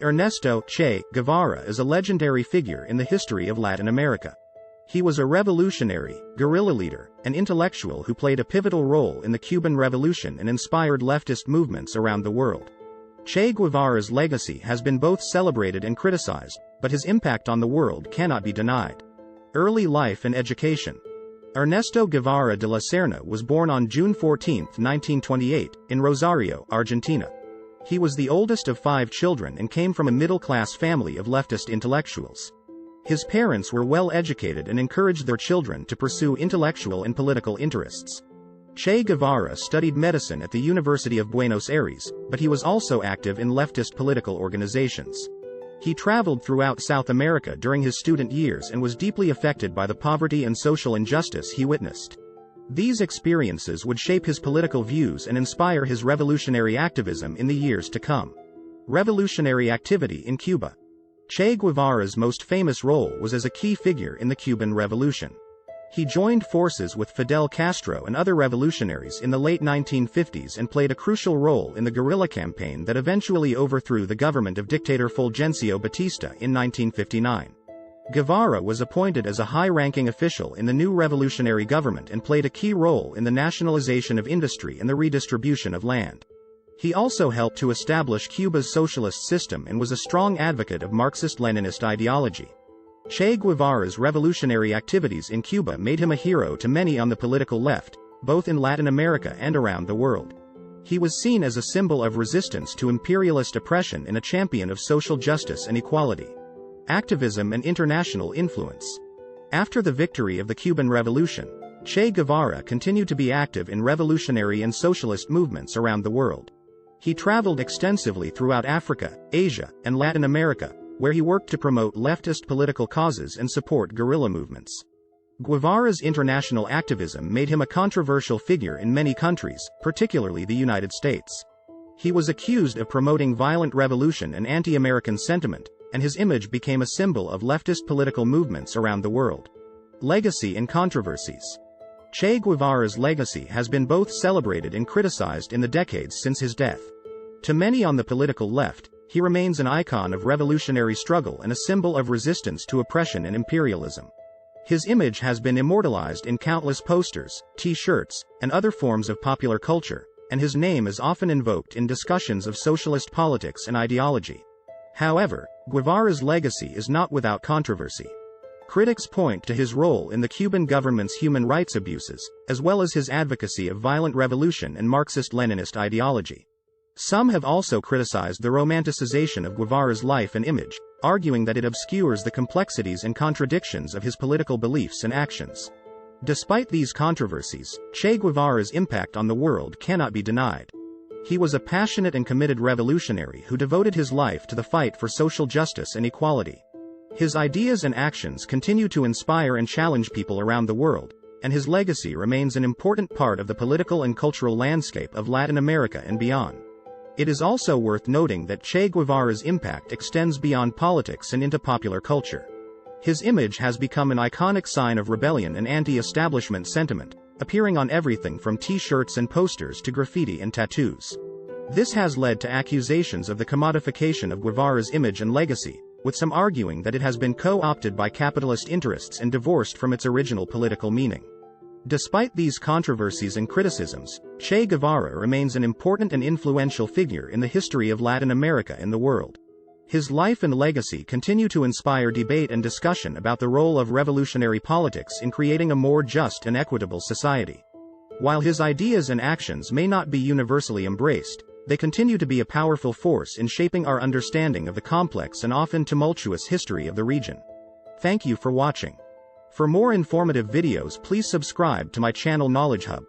Ernesto Che Guevara is a legendary figure in the history of Latin America. He was a revolutionary, guerrilla leader, and intellectual who played a pivotal role in the Cuban Revolution and inspired leftist movements around the world. Che Guevara's legacy has been both celebrated and criticized, but his impact on the world cannot be denied. Early life and education. Ernesto Guevara de la Serna was born on June 14, 1928, in Rosario, Argentina. He was the oldest of 5 children and came from a middle-class family of leftist intellectuals. His parents were well educated and encouraged their children to pursue intellectual and political interests. Che Guevara studied medicine at the University of Buenos Aires, but he was also active in leftist political organizations. He traveled throughout South America during his student years and was deeply affected by the poverty and social injustice he witnessed. These experiences would shape his political views and inspire his revolutionary activism in the years to come. Revolutionary activity in Cuba. Che Guevara's most famous role was as a key figure in the Cuban Revolution. He joined forces with Fidel Castro and other revolutionaries in the late 1950s and played a crucial role in the guerrilla campaign that eventually overthrew the government of dictator Fulgencio Batista in 1959. Guevara was appointed as a high-ranking official in the new revolutionary government and played a key role in the nationalization of industry and the redistribution of land. He also helped to establish Cuba's socialist system and was a strong advocate of Marxist-Leninist ideology. Che Guevara's revolutionary activities in Cuba made him a hero to many on the political left, both in Latin America and around the world. He was seen as a symbol of resistance to imperialist oppression and a champion of social justice and equality. Activism and international influence. After the victory of the Cuban Revolution, Che Guevara continued to be active in revolutionary and socialist movements around the world. He traveled extensively throughout Africa, Asia, and Latin America, where he worked to promote leftist political causes and support guerrilla movements. Guevara's international activism made him a controversial figure in many countries, particularly the United States. He was accused of promoting violent revolution and anti-American sentiment, and his image became a symbol of leftist political movements around the world. Legacy and controversies. Che Guevara's legacy has been both celebrated and criticized in the decades since his death. To many on the political left, he remains an icon of revolutionary struggle and a symbol of resistance to oppression and imperialism. His image has been immortalized in countless posters, T-shirts, and other forms of popular culture, and his name is often invoked in discussions of socialist politics and ideology. However, Guevara's legacy is not without controversy. Critics point to his role in the Cuban government's human rights abuses, as well as his advocacy of violent revolution and Marxist-Leninist ideology. Some have also criticized the romanticization of Guevara's life and image, arguing that it obscures the complexities and contradictions of his political beliefs and actions. Despite these controversies, Che Guevara's impact on the world cannot be denied. He was a passionate and committed revolutionary who devoted his life to the fight for social justice and equality. His ideas and actions continue to inspire and challenge people around the world, and his legacy remains an important part of the political and cultural landscape of Latin America and beyond. It is also worth noting that Che Guevara's impact extends beyond politics and into popular culture. His image has become an iconic sign of rebellion and anti-establishment sentiment, appearing on everything from T-shirts and posters to graffiti and tattoos. This has led to accusations of the commodification of Guevara's image and legacy, with some arguing that it has been co-opted by capitalist interests and divorced from its original political meaning. Despite these controversies and criticisms, Che Guevara remains an important and influential figure in the history of Latin America and the world. His life and legacy continue to inspire debate and discussion about the role of revolutionary politics in creating a more just and equitable society. While his ideas and actions may not be universally embraced, they continue to be a powerful force in shaping our understanding of the complex and often tumultuous history of the region. Thank you for watching. For more informative videos, please subscribe to my channel Knowledge Hub.